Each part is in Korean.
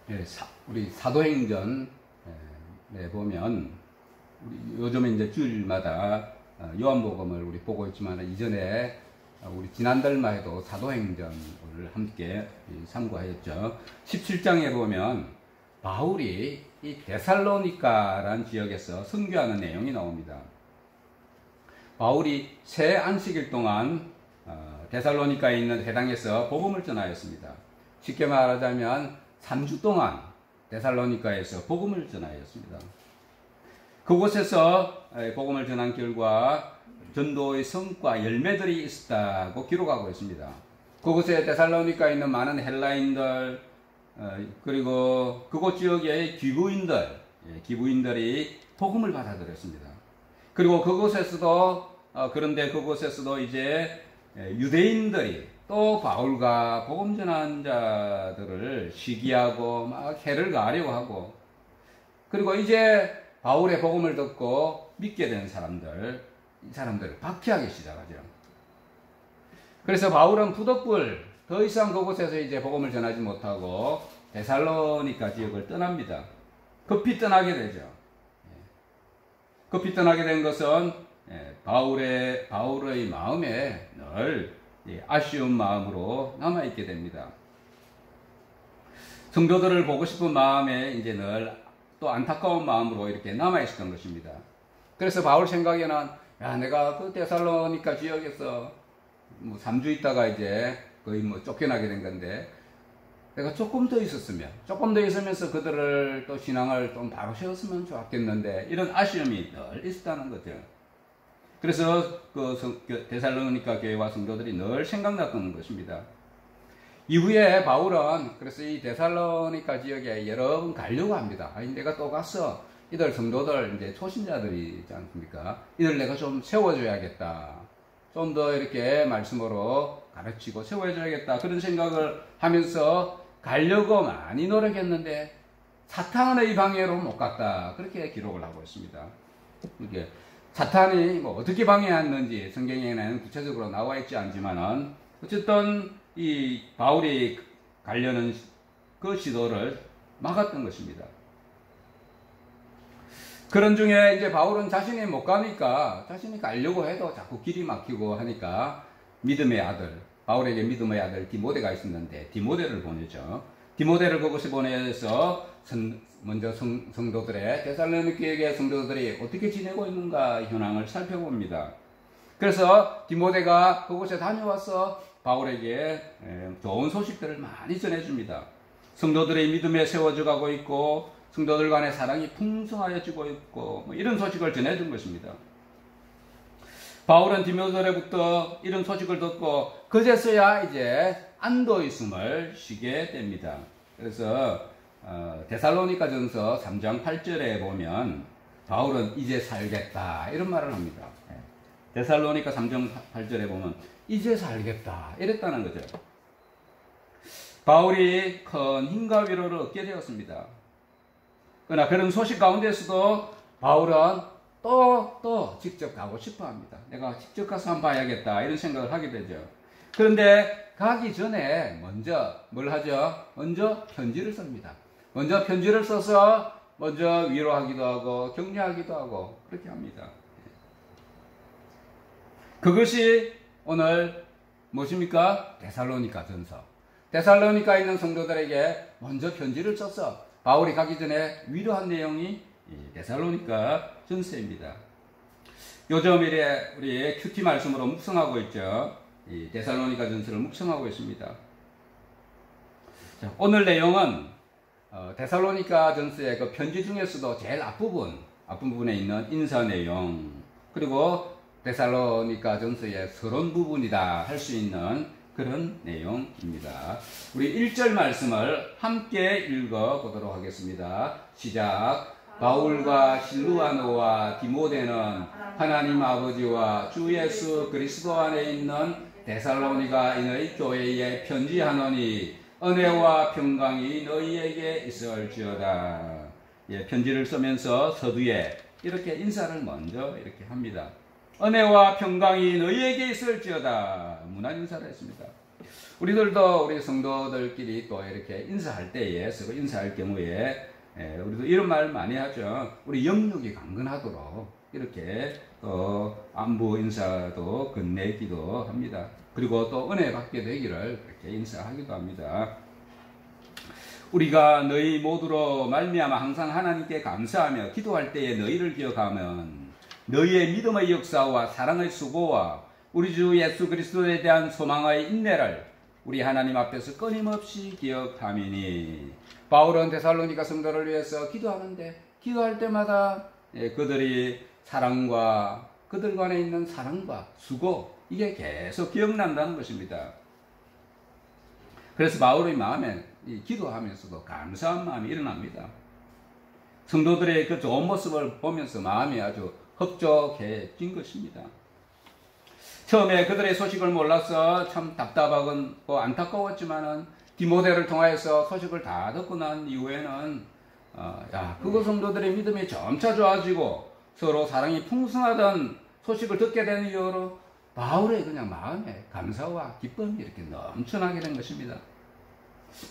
예, 우리 사도행전 보면 우리 요즘에 이제 주일마다 요한복음을 우리 보고 있지만 이전에 우리 지난달만 해도 사도행전을 함께 참고하였죠. 17장에 보면 바울이 이 데살로니카라는 지역에서 선교하는 내용이 나옵니다. 바울이 새 안식일 동안 데살로니카에 있는 회당에서 복음을 전하였습니다. 쉽게 말하자면 3주 동안 데살로니카에서 복음을 전하였습니다. 그곳에서 복음을 전한 결과 전도의 성과 열매들이 있었다고 기록하고 있습니다. 그곳에 데살로니카에 있는 많은 헬라인들 그리고 그곳 지역의 기부인들이 복음을 받아들였습니다. 그리고 그런데 그곳에서도 이제 유대인들이 또 바울과 복음 전한 자들을 시기하고 막 해를 가하려고 하고, 그리고 이제 바울의 복음을 듣고 믿게 된 사람들을 박해하기 시작하죠. 그래서 바울은 부득불 더 이상 그곳에서 이제 복음을 전하지 못하고 데살로니카 지역을 떠납니다. 급히 떠나게 되죠. 급히 떠나게 된 것은 바울의 마음에 늘 아쉬운 마음으로 남아있게 됩니다. 성도들을 보고 싶은 마음에 이제 늘 또 안타까운 마음으로 이렇게 남아있었던 것입니다. 그래서 바울 생각에는 내가 그 데살로니카 지역에서 3주 있다가 이제 거의 쫓겨나게 된 건데 내가 조금 더 있으면서 그들을 또 신앙을 좀 바로 세웠으면 좋았겠는데 이런 아쉬움이 늘 있었다는 거죠. 그래서 그 데살로니카 교회와 성도들이 늘 생각났던 것입니다. 이후에 바울은 그래서 이 데살로니카 지역에 여러 번 가려고 합니다. 내가 또 가서 이들 성도들 이제 초신자들이 있지 않습니까? 이들 내가 좀 세워줘야겠다. 좀 더 이렇게 말씀으로 가르치고 세워줘야겠다. 그런 생각을 하면서 가려고 많이 노력했는데 사탄의 방해로 못 갔다. 그렇게 기록을 하고 있습니다. 이게 사탄이 어떻게 방해했는지 성경에는 구체적으로 나와 있지 않지만은 어쨌든 이 바울이 가려는 그 시도를 막았던 것입니다. 그런 중에 이제 바울은 자신이 못 가니까 자신이 가려고 해도 자꾸 길이 막히고 하니까 바울에게 믿음의 아들 디모데가 있었는데 디모데를 보내죠. 디모데를 그곳에 보내서 먼저 성도들의 데살로니가의 성도들이 어떻게 지내고 있는가 현황을 살펴봅니다. 그래서 디모데가 그곳에 다녀와서 바울에게 좋은 소식들을 많이 전해줍니다. 성도들의 믿음에 세워져 가고 있고 성도들 간의 사랑이 풍성하여지고 있고 이런 소식을 전해준 것입니다. 바울은 디모데로부터 이런 소식을 듣고 그제서야 이제 안도의 숨을 쉬게 됩니다. 그래서 데살로니가 전서 3장 8절에 보면 바울은 이제 살겠다 이런 말을 합니다. 데살로니가 3장 8절에 보면 이제 살겠다 이랬다는 거죠. 바울이 큰 힘과 위로를 얻게 되었습니다. 그러나 그런 소식 가운데서도 바울은 또 직접 가고 싶어 합니다. 내가 직접 가서 한번 봐야겠다 이런 생각을 하게 되죠. 그런데 가기 전에 먼저 뭘 하죠? 먼저 편지를 씁니다. 먼저 편지를 써서 먼저 위로하기도 하고 격려하기도 하고 그렇게 합니다. 그것이 오늘 무엇입니까? 데살로니가 전서. 데살로니카에 있는 성도들에게 먼저 편지를 써서 바울이 가기 전에 위로한 내용이 데살로니가 전서입니다. 요즘 우리 큐티 말씀으로 묵상하고 있죠. 이 데살로니가 전서를 묵상하고 있습니다. 자, 오늘 내용은 데살로니가 전서의 그 편지 중에서도 제일 앞부분에 있는 인사 내용, 그리고 데살로니가 전서의 서론 부분이다 할 수 있는 그런 내용입니다. 우리 1절 말씀을 함께 읽어 보도록 하겠습니다. 시작. 바울과 실루아노와 디모데는 하나님 아버지와 주 예수 그리스도 안에 있는 데살로니가인의 교회에 편지하노니 은혜와 평강이 너희에게 있을지어다. 편지를 쓰면서 서두에 이렇게 인사를 먼저 이렇게 합니다. 은혜와 평강이 너희에게 있을지어다. 문안 인사를 했습니다. 우리들도 우리 성도들끼리 또 이렇게 인사할 때에, 서로 인사할 경우에 우리도 이런 말 많이 하죠. 우리 영육이 강건하도록 이렇게 안부 인사도 건네기도 합니다. 그리고 또 은혜 받게 되기를 그렇게 인사하기도 합니다. 우리가 너희 모두로 말미암아 항상 하나님께 감사하며 기도할 때에 너희를 기억하면 너희의 믿음의 역사와 사랑의 수고와 우리 주 예수 그리스도에 대한 소망의 인내를 우리 하나님 앞에서 끊임없이 기억함이니. 바울은 데살로니가 성도를 위해서 기도하는데 기도할 때마다 그들이 사랑과 그들 간에 있는 사랑과 수고, 이게 계속 기억난다는 것입니다. 그래서 바울의 마음에 기도하면서도 감사한 마음이 일어납니다. 성도들의 그 좋은 모습을 보면서 마음이 아주 흡족해진 것입니다. 처음에 그들의 소식을 몰라서 참 답답하고 안타까웠지만은 디모데를 통하여서 소식을 다 듣고 난 이후에는 그거 성도들의 믿음이 점차 좋아지고 서로 사랑이 풍성하던 소식을 듣게 된 이후로 바울의 그냥 마음에 감사와 기쁨이 이렇게 넘쳐나게 된 것입니다.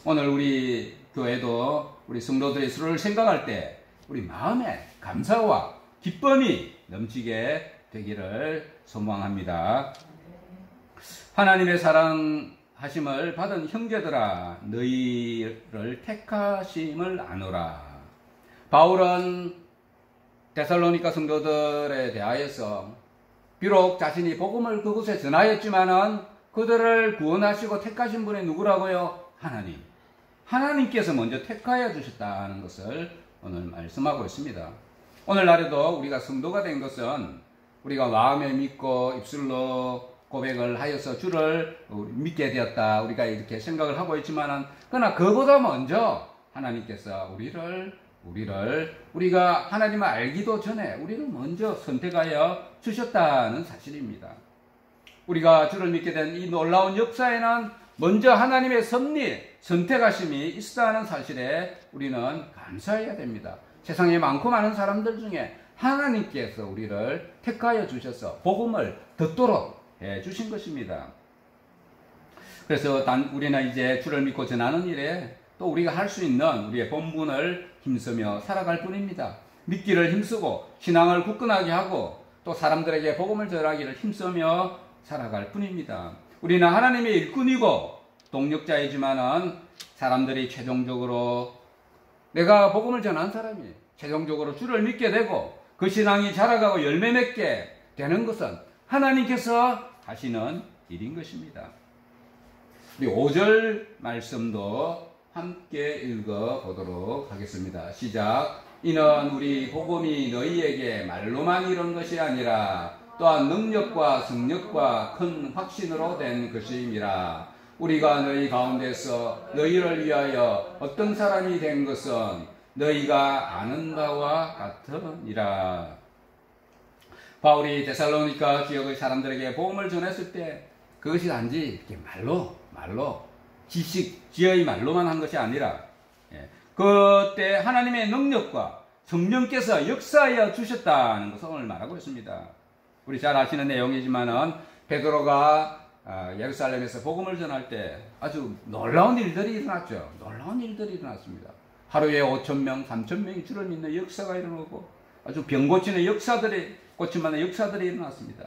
오늘 우리 교회도 우리 성도들의 수를 생각할 때 우리 마음에 감사와 기쁨이 넘치게 되기를 소망합니다. 하나님의 사랑하심을 받은 형제들아, 너희를 택하심을 아노라. 바울은 데살로니가 성도들에 대하여서 비록 자신이 복음을 그곳에 전하였지만은 그들을 구원하시고 택하신 분이 누구라고요? 하나님. 하나님께서 먼저 택하여 주셨다는 것을 오늘 말씀하고 있습니다. 오늘날에도 우리가 성도가 된 것은 우리가 마음에 믿고 입술로 고백을 하여서 주를 믿게 되었다, 우리가 이렇게 생각을 하고 있지만은, 그러나 그보다 먼저 하나님께서 우리가 하나님을 알기도 전에 우리를 먼저 선택하여 주셨다는 사실입니다. 우리가 주를 믿게 된 이 놀라운 역사에는 먼저 하나님의 섭리, 선택하심이 있었다는 사실에 우리는 감사해야 됩니다. 세상에 많고 많은 사람들 중에 하나님께서 우리를 택하여 주셔서 복음을 듣도록 해 주신 것입니다. 그래서 우리는 이제 주를 믿고 전하는 일에 또 우리가 할 수 있는 우리의 본분을 힘쓰며 살아갈 뿐입니다. 믿기를 힘쓰고 신앙을 굳건하게 하고 또 사람들에게 복음을 전하기를 힘쓰며 살아갈 뿐입니다. 우리는 하나님의 일꾼이고 동력자이지만은 사람들이 최종적으로 내가 복음을 전한 사람이 최종적으로 주를 믿게 되고 그 신앙이 자라가고 열매 맺게 되는 것은 하나님께서 하시는 일인 것입니다. 우리 5절 말씀도 함께 읽어보도록 하겠습니다. 시작. 이는 우리 복음이 너희에게 말로만 이룬 것이 아니라 또한 능력과 성력과 큰 확신으로 된 것임이라. 우리가 너희 가운데서 너희를 위하여 어떤 사람이 된 것은 너희가 아는 바와 같으니라. 바울이 데살로니가 지역의 사람들에게 복음을 전했을 때 그것이 단지 이렇게 말로 지식, 지혜의 말로만 한 것이 아니라 그때 하나님의 능력과 성령께서 역사하여 주셨다는 것을 오늘 말하고 있습니다. 우리 잘 아시는 내용이지만은 베드로가 예루살렘에서 복음을 전할 때 아주 놀라운 일들이 일어났죠. 놀라운 일들이 일어났습니다. 하루에 5,000명, 3,000명이 주를 믿는 역사가 일어나고 아주 병 고치는 고침하는 역사들이 일어났습니다.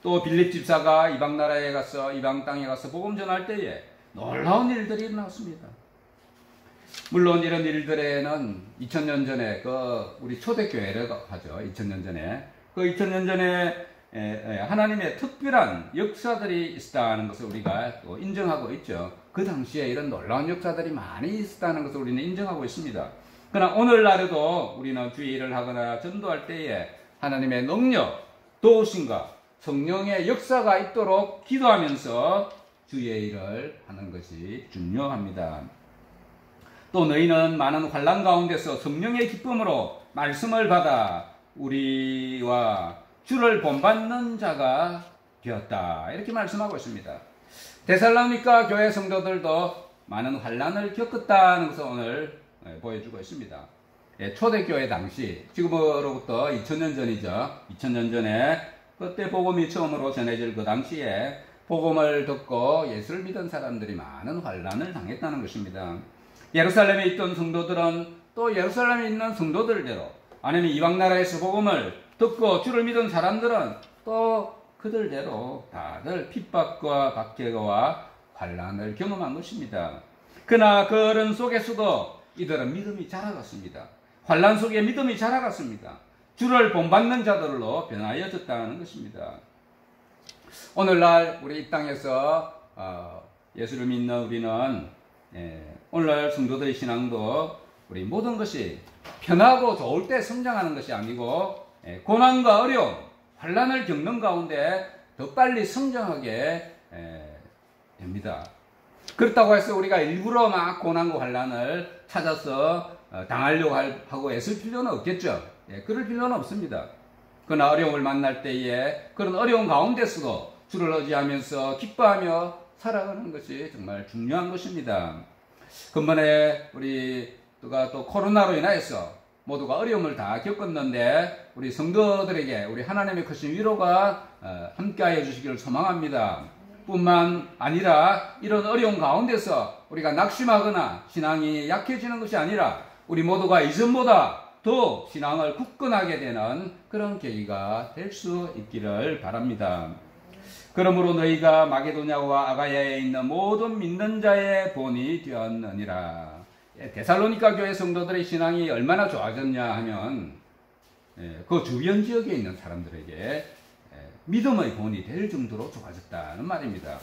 또 빌립 집사가 이방 땅에 가서 복음 전할 때에 놀라운 일들이 일어났습니다. 물론 이런 일들에는 2000년 전에 우리 초대교회를 하죠. 2000년 전에 그 2000년 전에 하나님의 특별한 역사들이 있었다는 것을 우리가 또 인정하고 있죠. 그 당시에 이런 놀라운 역사들이 많이 있었다는 것을 우리는 인정하고 있습니다. 그러나 오늘날에도 우리는 주의 일을 하거나 전도할 때에 하나님의 능력, 도우심과 성령의 역사가 있도록 기도하면서 주의 일을 하는 것이 중요합니다. 또 너희는 많은 환난 가운데서 성령의 기쁨으로 말씀을 받아 우리와 주를 본받는 자가 되었다. 이렇게 말씀하고 있습니다. 데살로니가 교회 성도들도 많은 환난을 겪었다는 것을 오늘 보여주고 있습니다. 초대교회 당시, 지금으로부터 2000년 전이죠. 2000년 전에 그때 복음이 처음으로 전해질 그 당시에 복음을 듣고 예수를 믿은 사람들이 많은 환난을 당했다는 것입니다. 예루살렘에 있던 성도들은 또 예루살렘에 있는 성도들대로, 아니면 이방 나라에서 복음을 듣고 주를 믿은 사람들은 또 그들대로 다들 핍박과 박해와 환난을 경험한 것입니다. 그러나 그 어른 속에서도 이들은 믿음이 자라갔습니다. 환난 속에 믿음이 자라갔습니다. 주를 본받는 자들로 변하여졌다는 것입니다. 오늘날 우리 이 땅에서 예수를 믿는 우리는 오늘날 성도들의 신앙도 우리 모든 것이 편하고 좋을 때 성장하는 것이 아니고 고난과 어려움, 환난을 겪는 가운데 더 빨리 성장하게 됩니다. 그렇다고 해서 우리가 일부러 막 고난과 환난을 찾아서 당하려고 하고 애쓸 필요는 없겠죠. 그럴 필요는 없습니다. 그러나 어려움을 만날 때에 그런 어려운 가운데서도 주를 의지하면서 기뻐하며 살아가는 것이 정말 중요한 것입니다. 근본에 우리가 또 코로나로 인하여서 모두가 어려움을 다 겪었는데 우리 성도들에게 우리 하나님의 크신 위로가 함께하여 주시기를 소망합니다. 뿐만 아니라 이런 어려운 가운데서 우리가 낙심하거나 신앙이 약해지는 것이 아니라 우리 모두가 이전보다 더 신앙을 굳건하게 되는 그런 계기가 될 수 있기를 바랍니다. 그러므로 너희가 마게도냐와 아가야에 있는 모든 믿는 자의 본이 되었느니라. 데살로니가 교회 성도들의 신앙이 얼마나 좋아졌냐 하면 그 주변 지역에 있는 사람들에게 믿음의 본이 될 정도로 좋아졌다는 말입니다.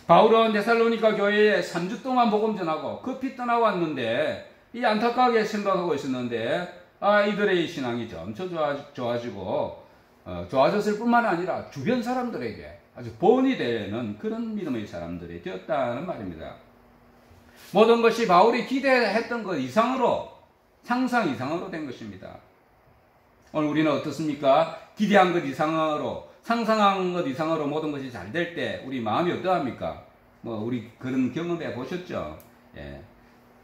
바울은 데살로니가 교회에 3주 동안 복음 전하고 급히 떠나왔는데 이 안타깝게 생각하고 있었는데 이들의 신앙이 점차 좋아지고 좋아졌을 뿐만 아니라 주변 사람들에게 아주 본이 되는 그런 믿음의 사람들이 되었다는 말입니다. 모든 것이 바울이 기대했던 것 이상으로, 상상 이상으로 된 것입니다. 오늘 우리는 어떻습니까? 기대한 것 이상으로, 상상한 것 이상으로 모든 것이 잘 될 때 우리 마음이 어떠합니까? 우리 그런 경험해 보셨죠?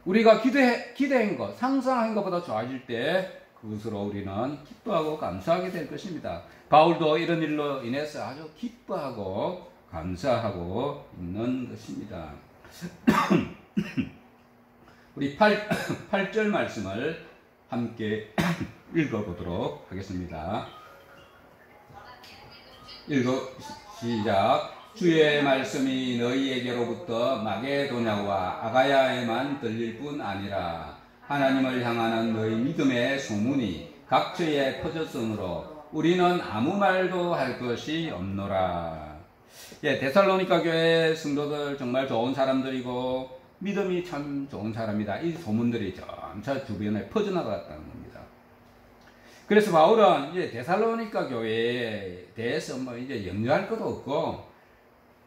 우리가 기대한 것, 상상한 것보다 좋아질 때 그것으로 우리는 기뻐하고 감사하게 될 것입니다. 바울도 이런 일로 인해서 아주 기뻐하고 감사하고 있는 것입니다. 우리 8절 말씀을 함께 읽어보도록 하겠습니다. 시작. 주의 말씀이 너희에게로부터 마게도냐와 아가야에만 들릴 뿐 아니라 하나님을 향하는 너희 믿음의 소문이 각처에 퍼졌으므로 우리는 아무 말도 할 것이 없노라. 데살로니가 교회 성도들 정말 좋은 사람들이고 믿음이 참 좋은 사람이다. 이 소문들이 점차 주변에 퍼져나갔다는 겁니다. 그래서 바울은 이제 데살로니가 교회에 대해서 이제 염려할 것도 없고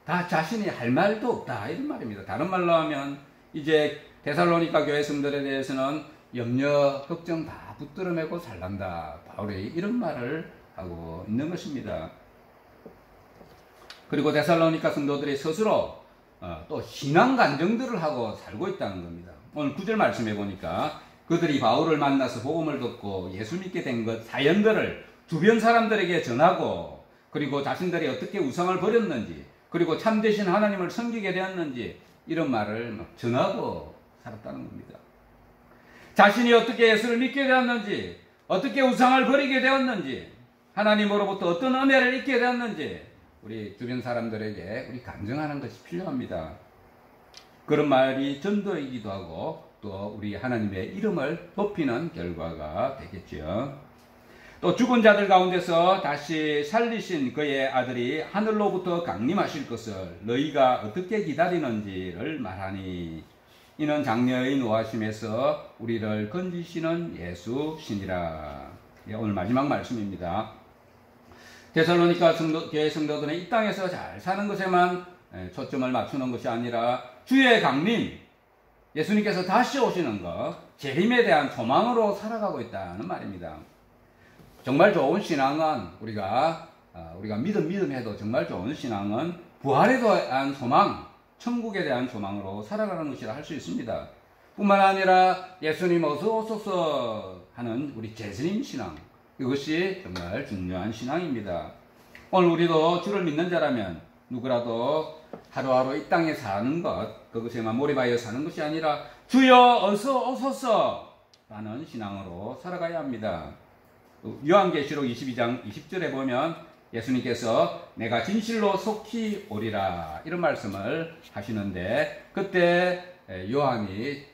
다 자신이 할 말도 없다 이런 말입니다. 다른 말로 하면 이제 데살로니가 교회 성도들에 대해서는 염려, 걱정 다 붙들어매고 살란다. 바울이 이런 말을 하고 있는 것입니다. 그리고 데살로니가 성도들이 스스로 또 신앙 간증들을 하고 살고 있다는 겁니다. 오늘 9절 말씀해 보니까 그들이 바울을 만나서 복음을 듣고 예수 믿게 된 것 사연들을 주변 사람들에게 전하고 그리고 자신들이 어떻게 우상을 버렸는지 그리고 참되신 하나님을 섬기게 되었는지 이런 말을 막 전하고 살았다는 겁니다. 자신이 어떻게 예수를 믿게 되었는지 어떻게 우상을 버리게 되었는지 하나님으로부터 어떤 은혜를 잊게 되었는지 우리 주변 사람들에게 우리 간증하는 것이 필요합니다. 그런 말이 전도이기도 하고 또 우리 하나님의 이름을 높이는 결과가 되겠죠. 또 죽은 자들 가운데서 다시 살리신 그의 아들이 하늘로부터 강림하실 것을 너희가 어떻게 기다리는지를 말하니 이는 장래의 노하심에서 우리를 건지시는 예수시니라. 오늘 마지막 말씀입니다. 데살로니가 교회 성도들은 이 땅에서 잘 사는 것에만 초점을 맞추는 것이 아니라 주의 강림, 예수님께서 다시 오시는 것, 재림에 대한 소망으로 살아가고 있다는 말입니다. 정말 좋은 신앙은 우리가 믿음해도 정말 좋은 신앙은 부활에 대한 소망, 천국에 대한 소망으로 살아가는 것이라 할 수 있습니다. 뿐만 아니라 예수님 어서 오소서 하는 우리 재림 신앙, 이것이 정말 중요한 신앙입니다. 오늘 우리도 주를 믿는 자라면 누구라도 하루하루 이 땅에 사는 것, 그것에만 몰입하여 사는 것이 아니라 주여 어서 오소서 라는 신앙으로 살아가야 합니다. 요한계시록 22장 20절에 보면 예수님께서 내가 진실로 속히 오리라 이런 말씀을 하시는데, 그때 요한이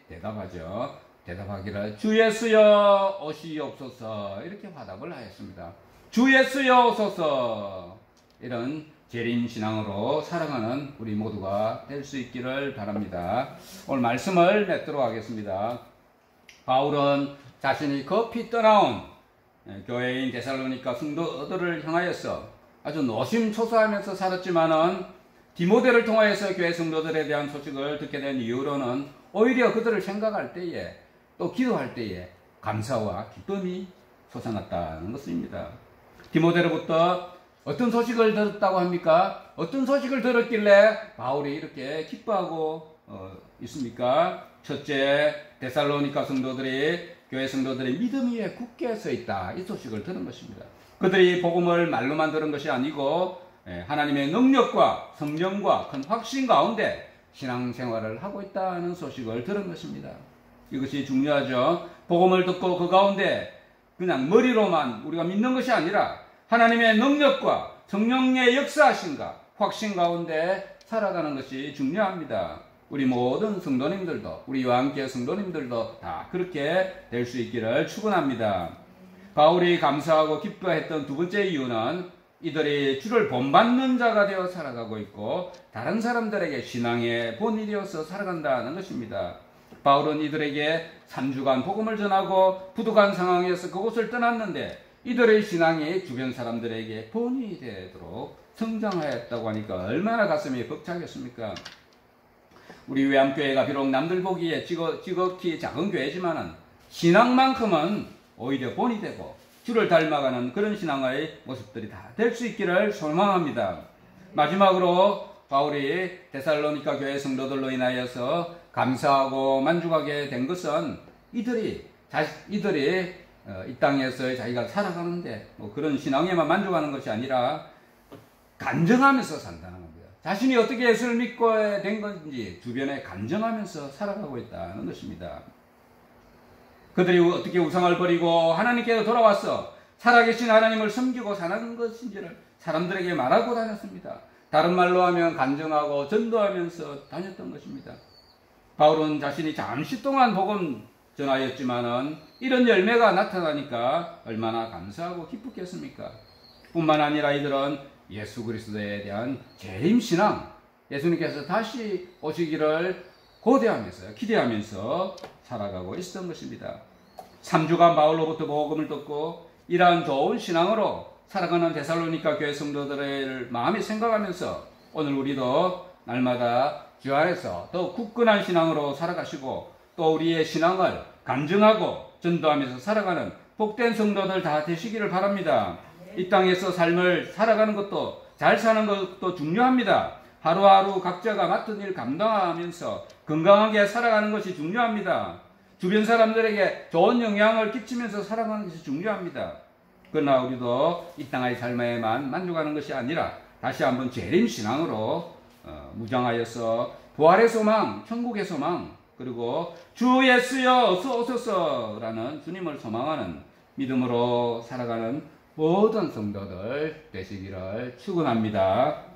대답하기를 주 예수여 오시옵소서 이렇게 화답을 하였습니다. 주 예수여 오소서. 이런 재림 신앙으로 살아가는 우리 모두가 될 수 있기를 바랍니다. 오늘 말씀을 맺도록 하겠습니다. 바울은 자신이 급히 떠나온 교회인 데살로니가 성도들을 향하여서 아주 노심초사하면서 살았지만은 디모데를 통하여서 교회 성도들에 대한 소식을 듣게 된 이후로는 오히려 그들을 생각할 때에 또 기도할 때에 감사와 기쁨이 솟아났다는 것입니다. 디모데로부터 어떤 소식을 들었다고 합니까? 어떤 소식을 들었길래 바울이 이렇게 기뻐하고 있습니까? 첫째, 데살로니가 성도들이 교회 성도들의 믿음 위에 굳게 서 있다, 이 소식을 들은 것입니다. 그들이 복음을 말로만 들은 것이 아니고 하나님의 능력과 성령과 큰 확신 가운데 신앙생활을 하고 있다는 소식을 들은 것입니다. 이것이 중요하죠. 복음을 듣고 그 가운데 그냥 머리로만 우리가 믿는 것이 아니라 하나님의 능력과 성령의 역사하심과 확신 가운데 살아가는 것이 중요합니다. 우리 모든 성도님들도, 우리 요한교회 성도님들도 다 그렇게 될 수 있기를 축원합니다. 바울이 감사하고 기뻐했던 두 번째 이유는 이들이 주를 본받는 자가 되어 살아가고 있고 다른 사람들에게 신앙의 본이 되어서 살아간다는 것입니다. 바울은 이들에게 3주간 복음을 전하고 부족한 상황에서 그곳을 떠났는데 이들의 신앙이 주변 사람들에게 본이 되도록 성장하였다고 하니까 얼마나 가슴이 벅차겠습니까? 우리 외암교회가 비록 남들 보기에 지극히 작은 교회지만은 신앙만큼은 오히려 본이 되고 주를 닮아가는 그런 신앙의 모습들이 다 될 수 있기를 소망합니다. 마지막으로 바울이 데살로니가 교회 성도들로 인하여서 감사하고 만족하게 된 것은 이들이 이 땅에서 자기가 살아가는데 그런 신앙에만 만족하는 것이 아니라 간증하면서 산다는 겁니다. 자신이 어떻게 예수를 믿고 된 건지 주변에 간증하면서 살아가고 있다는 것입니다. 그들이 어떻게 우상을 버리고 하나님께로 돌아와서 살아계신 하나님을 섬기고 사는 것인지를 사람들에게 말하고 다녔습니다. 다른 말로 하면 간증하고 전도하면서 다녔던 것입니다. 바울은 자신이 잠시 동안 복음 전하였지만은 이런 열매가 나타나니까 얼마나 감사하고 기쁘겠습니까? 뿐만 아니라 이들은 예수 그리스도에 대한 재림신앙, 예수님께서 다시 오시기를 고대하면서 기대하면서 살아가고 있었던 것입니다. 3주간 바울로부터 복음을 듣고 이러한 좋은 신앙으로 살아가는 데살로니가 교회 성도들을 마음에 생각하면서 오늘 우리도 날마다 주 안에서 더 굳건한 신앙으로 살아가시고 또 우리의 신앙을 간증하고 전도하면서 살아가는 복된 성도들 다 되시기를 바랍니다. 이 땅에서 삶을 살아가는 것도 잘 사는 것도 중요합니다. 하루하루 각자가 맡은 일 감당하면서 건강하게 살아가는 것이 중요합니다. 주변 사람들에게 좋은 영향을 끼치면서 살아가는 것이 중요합니다. 그러나 우리도 이 땅의 삶에만 만족하는 것이 아니라 다시 한번 재림신앙으로 무장하여서 부활의 소망, 천국의 소망, 그리고 주 예수여 어서 오소서라는 주님을 소망하는 믿음으로 살아가는 모든 성도들 되시기를 축원합니다.